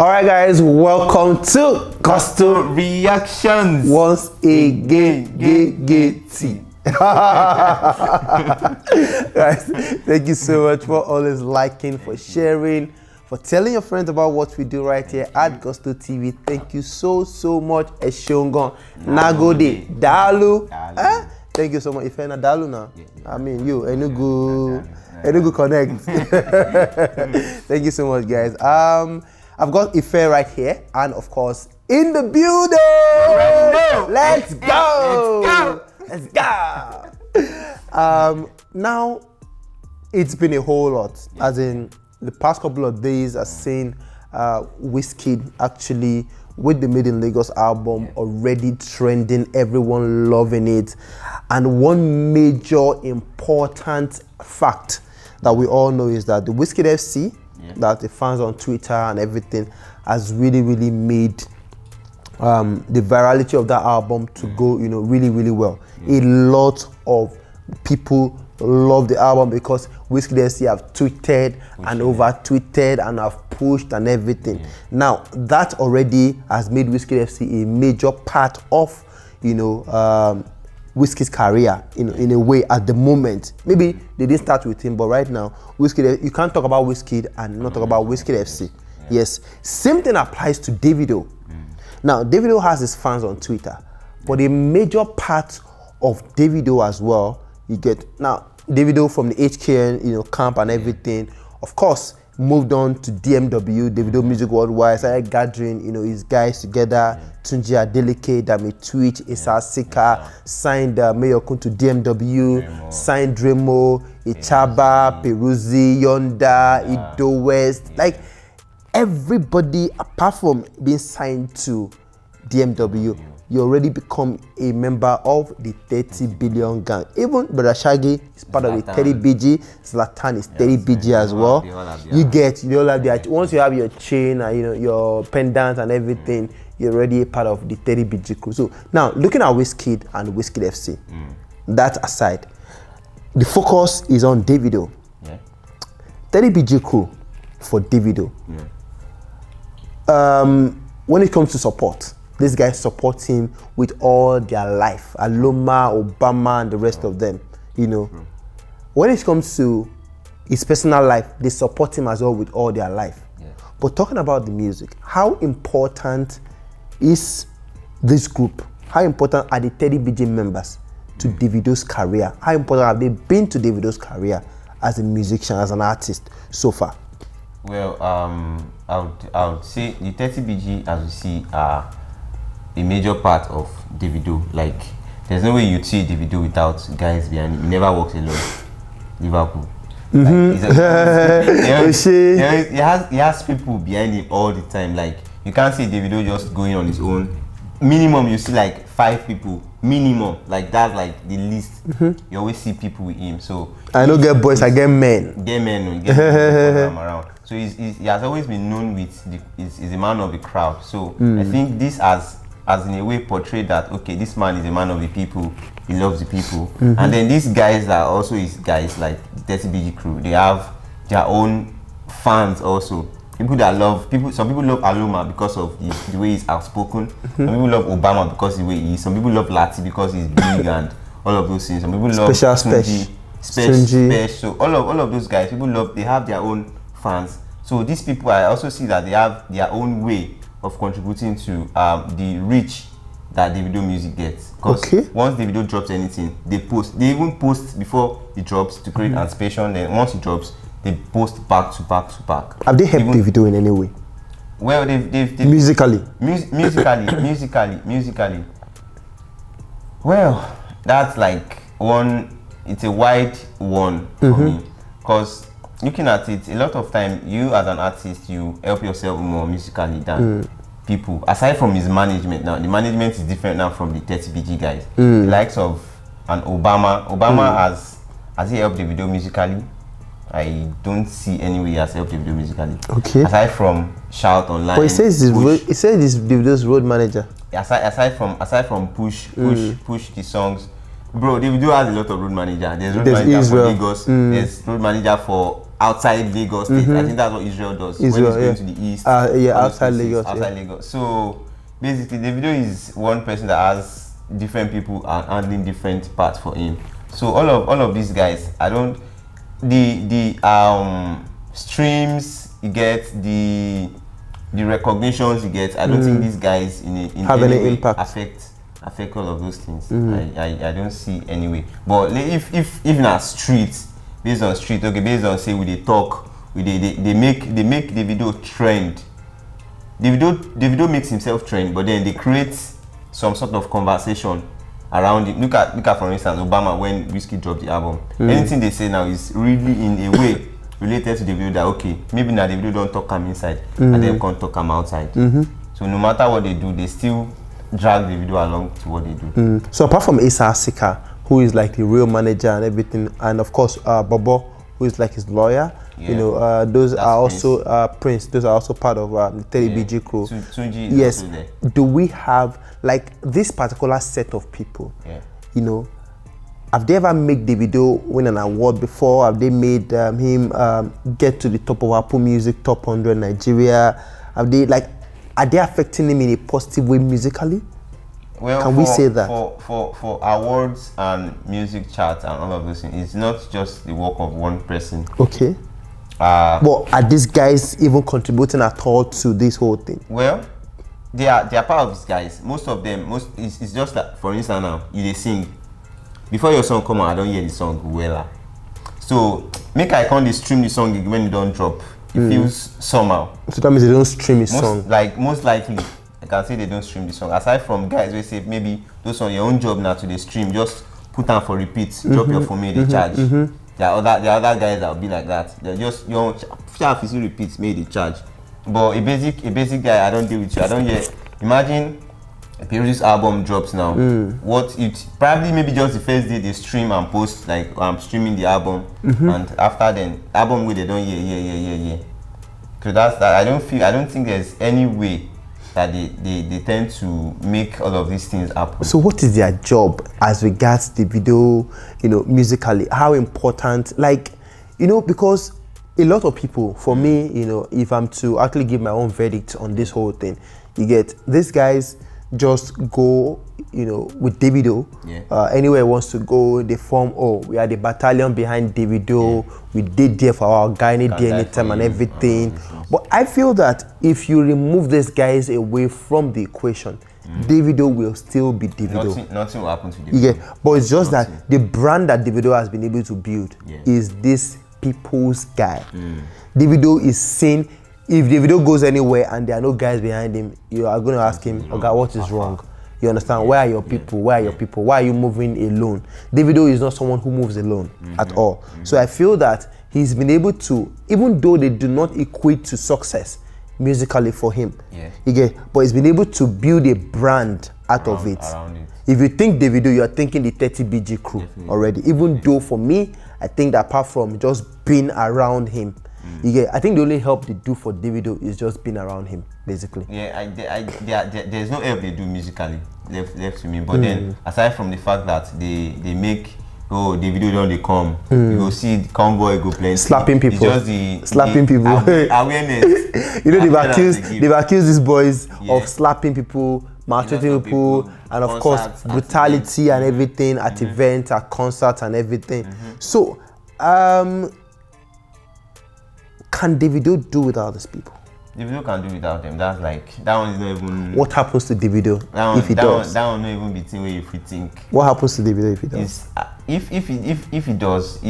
Alright guys, welcome to Coastal Reactions. Once again, T. Guys, thank you so much for always liking, for sharing, for telling your friends about what we do right here at Coastal TV. Thank you so much. Eshongon Nagode Dalu. Thank you so much. If you're not Dalu now, I mean you Enugu Connect. Thank you so much, guys. I've got Ife right here, and of course, in the building. Let's go. Now, it's been a whole lot. As in, the past couple of days, I've seen WIZKID actually with the Made in Lagos album already trending, everyone loving it. And one major important fact that we all know is that the WIZKID FC, that the fans on Twitter and everything, has really made the virality of that album to go, really well. A lot of people love the album because WIZKID FC have tweeted and over tweeted and have pushed and everything. Now that already has made WIZKID FC a major part of, WIZKID's career in a way at the moment. Maybe they didn't start with him, but right now, WIZKID, you can't talk about WIZKID and not talk about WIZKID FC. Yes, same thing applies to Davido. Now, Davido has his fans on Twitter, but a major part of Davido as well, you get now Davido from the HKN, camp and everything. Of course, moved on to DMW, Davido Music Worldwide, started gathering, his guys together. Tunji Adeleke, Dami Twitch, Issa Sika, signed Mayokun to DMW, signed Dremo, Ichaba, Peruzzi, Yonda, Ido West, like everybody apart from being signed to DMW, you already become a member of the 30 billion gang. Even Brother Shaggy is part of the 30 BG. Zlatan is 30 BG as well. You all have the, once you have your chain and your pendant and everything, you're already a part of the 30 BG crew. So now looking at WIZKID and WIZKID FC, that aside, the focus is on Davido. 30 BG crew for Davido. When it comes to support, these guys support him with all their life. Aloma, Obama, and the rest of them, When it comes to his personal life, they support him as well with all their life. But talking about the music, how important is this group? How important are the 30 BG members to Davido's career? How important have they been to Davido's career as a musician, as an artist so far? Well, I would say the 30 BG, as we see, are a major part of Davido. Like, there's no way you'd see Davido without guys behind him. He never walks alone. Liverpool. Like, he has people behind him all the time. Like, you can't see Davido just going on his own. Minimum, you see like 5 people. Minimum, like that's like the least. You always see people with him. So I don't get boys, I get men. Get men around. So he has always been known with he's a man of the crowd. So I think this has in a way portrayed that, okay, this man is a man of the people, he loves the people. And then these guys are also his guys, like the 30 BG crew. They have their own fans also. People that love some people love Aloma because of the way he's outspoken. Some people love Obama because of the way he is. Some people love Lati because he's big and all of those things. Some people love Special. So all of those guys, they have their own fans. So these people, I also see that they have their own way of contributing to the reach that Davido music gets. Because once Davido drops anything, they even post before it drops to create anticipation. Then once it drops, they post back to back. Have they helped Davido in any way? Well, they've musically. Musically. Well, that's like it's a wide one for me. Because looking at it, a lot of time, you as an artist, you help yourself more musically than people. Aside from his management now, the management is different now from the 30 BG guys. The likes of an Obama has he helped Davido musically? I don't see any way he has helped Davido musically. Aside from Shout Online. But he says he's Davido's road manager. Aside from push the songs, Bro, Davido has a lot of road manager. There's road There's manager Israel. for Lagos. There's road manager for outside Lagos State. I think that's what Israel does. Israel, when it's going to the east. Yeah, all those outside places, Lagos. Outside Lagos. So basically, Davido is one person that has different people and handling different parts for him. So all of these guys, I don't the streams you get, the recognitions you get. I don't think these guys in have any way impact. affect all of those things. I don't see any way. But if na street, based on street, okay, based on say we dey talk, they make Davido trend. Davido makes himself trend, but then they create some sort of conversation around it. Look at for instance Obama when WIZKID dropped the album. Anything they say now is really in a way related to Davido, that okay, maybe now Davido don't talk am inside and then can't talk am outside. So no matter what they do, they still drag Davido along to what they do. So apart from Asa Asika, who is like the real manager and everything, and of course Bobo, who is like his lawyer, you know, those are Prince. also Prince. Those are also part of the Teddy BG crew. Tunji is Yes. also there. Do we have like this particular set of people? You know, have they ever made Davido win an award before? Have they made him get to the top of Apple Music top 100 Nigeria? Have they like? Are they affecting him in a positive way musically? Well, Can we say that? For awards and music charts and all of those things, it's not just the work of one person. Okay. But are these guys even contributing at all to this whole thing? Well, they are part of these guys. Most of them, it's just that, for instance now, you dey sing. Before your song come out, I don't hear the song well. So make I can't stream the song when you don't drop. It feels somehow. So that means they don't stream his song. Most likely, I can say they don't stream the song. Aside from guys we say maybe those on your own job now to the stream, just put them for repeat, drop your phone, they charge. There are other guys that will be like that. They're just your if you repeat, made they charge. But a basic guy, I don't deal with you. I don't hear. Imagine a periodic album drops now. What it probably maybe just the first day they stream and post like I'm streaming the album, and after then album where they don't hear. So that's that. I don't think there's any way that they tend to make all of these things happen. So what is their job as regards the video, you know, musically? How important, like, you know, because a lot of people, for me, you know, if I'm to actually give my own verdict on this whole thing, you get these guys just go, you know, with Davido. Anywhere he wants to go, they form, oh, we are the battalion behind Davido. We did there for our guy, need there anytime and everything. But I feel that if you remove these guys away from the equation, Davido will still be Davido. Nothing will happen to Davido. Yeah, but it's just that the brand that Davido has been able to build is this people's guy. Davido is seen. If Davido goes anywhere and there are no guys behind him, you are going to ask him, okay, what is wrong? You understand? Where are your people? Where are your people? Why are you moving alone? Davido is not someone who moves alone at all. So I feel that he's been able to, even though they do not equate to success musically for him, but he's been able to build a brand out of it. If you think Davido, you are thinking the 30 BG crew already. Even though for me, I think that apart from just being around him, I think the only help they do for Davido is just being around him, basically. There's no help they do musically left to me. But then, aside from the fact that they make, oh, Davido don't they come, you go see the convoy go playing, slapping people, it's just the slapping people. Awareness. You know, they've accused these boys of slapping people, maltreating people, and of course brutality and everything at events, at concerts and everything. So, can Davido do without these people? Davido can do without them. That's like, that one is not even. What happens to Davido if he does? That one not even be thing where if you think. What happens to Davido if he does? If he does,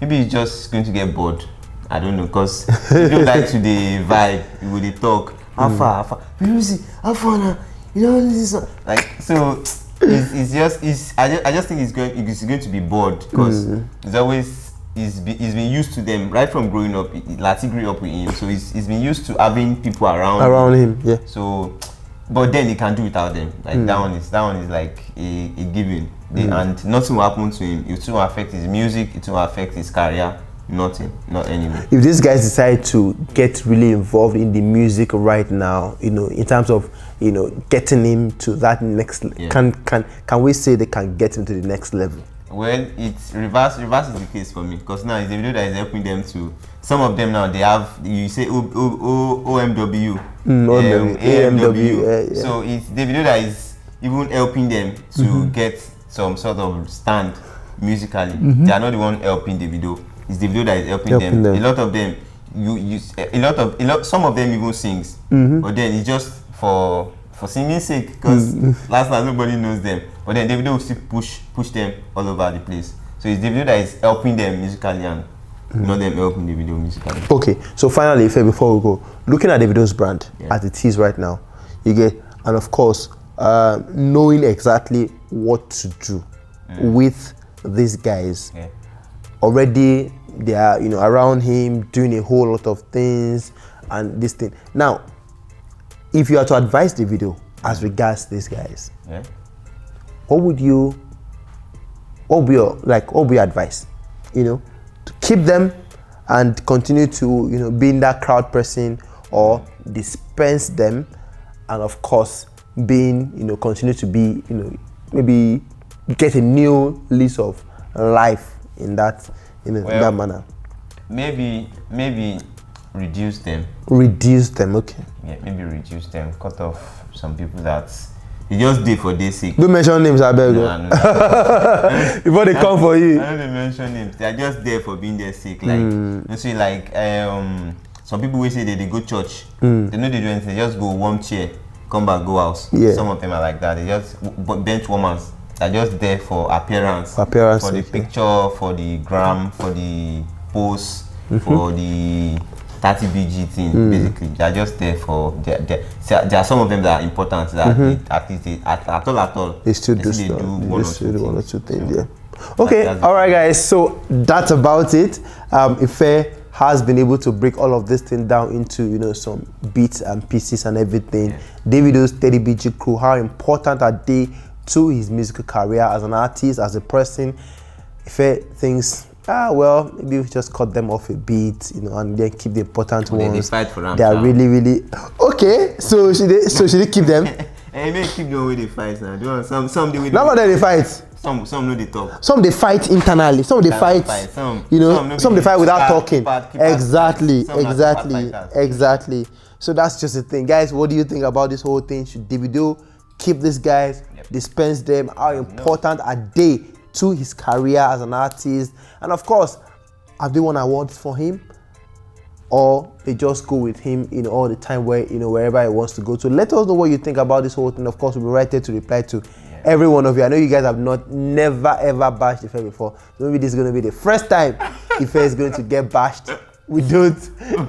maybe he's just going to get bored. I don't know, because he don't like to the vibe with the talk. How far? You see, how far now? You know this is like so. It's just I just think he's going to be bored because he's always. He's been used to them right from growing up. Lati grew up with him, so he's been used to having people around him. Yeah. So, but then he can do without them. Like that one is like a given. And nothing will happen to him. It will affect his music. It will affect his career. Nothing, not anyway. If these guys decide to get really involved in the music right now, in terms of, getting him to that next, can we say they can get him to the next level? Well, it's reverse is the case for me, because now it's Davido that is helping them to. Some of them now they have, you say OMW, AMW. So it's Davido that is even helping them to get some sort of stand musically. They are not the one helping Davido. It's Davido that is helping them. A lot of them, some of them even sings, but then it's just for singing sake, because last night nobody knows them. But then Davido will still push them all over the place. So it's Davido that is helping them musically and not them helping Davido musically. Okay, so finally, before we go, looking at Davido's brand as it is right now, you get, and of course, knowing exactly what to do with these guys. Already they are, around him doing a whole lot of things and this thing. Now, if you are to advise Davido as regards these guys, what would be your advice? To keep them and continue to being that crowd person, or dispense them, and of course being continue to be maybe get a new lease of life in that in that manner. Maybe reduce them. Reduce them, okay. Yeah, maybe reduce them. Cut off some people that they just did for their sake. Don't mention names, I beg you. No. Before they come for you. I don't mention names. They are just there for being their sake. Like you see, like some people will say that they go church. They know they do anything. They just go warm chair, come back, go house. Yeah. Some of them are like that. They just bench warmers. They're just there for appearance. For the picture, for the gram, for the post, for the 30 BG thing. Basically, they're just there for. There are some of them that are important. That at least at all. They still do one or two things. Yeah. Okay. All right, guys. So that's about it. Ife has been able to break all of this thing down into some beats and pieces and everything. Davido's 30 BG crew. How important are they to his musical career as an artist, as a person? Ife thinks, well, maybe we just cut them off a bit, and then keep the important ones. They fight for them. They are really okay. So should they keep them? Hey, maybe keep them with the fights now. Some they will. Now they fight. Some know they talk. Some they fight internally. Some they fight. Some they fight without talking. Exactly. So that's just the thing, guys. What do you think about this whole thing? Should Davido keep these guys, dispense them? How important are they to his career as an artist? And of course, have they won awards for him, or they just go with him all the time wherever he wants to go to? Let us know what you think about this whole thing. Of course, we'll be right there to reply to every one of you. I know you guys have never ever bashed Ife before, so maybe this is going to be the first time Ife is going to get bashed. We don't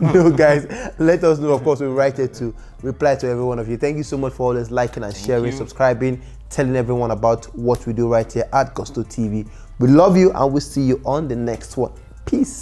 know, guys. Let us know. Of course, we'll be right there to reply to every one of you. Thank you so much for always liking and sharing, subscribing, telling everyone about what we do right here at Gusto TV. We love you, and we'll see you on the next one. Peace.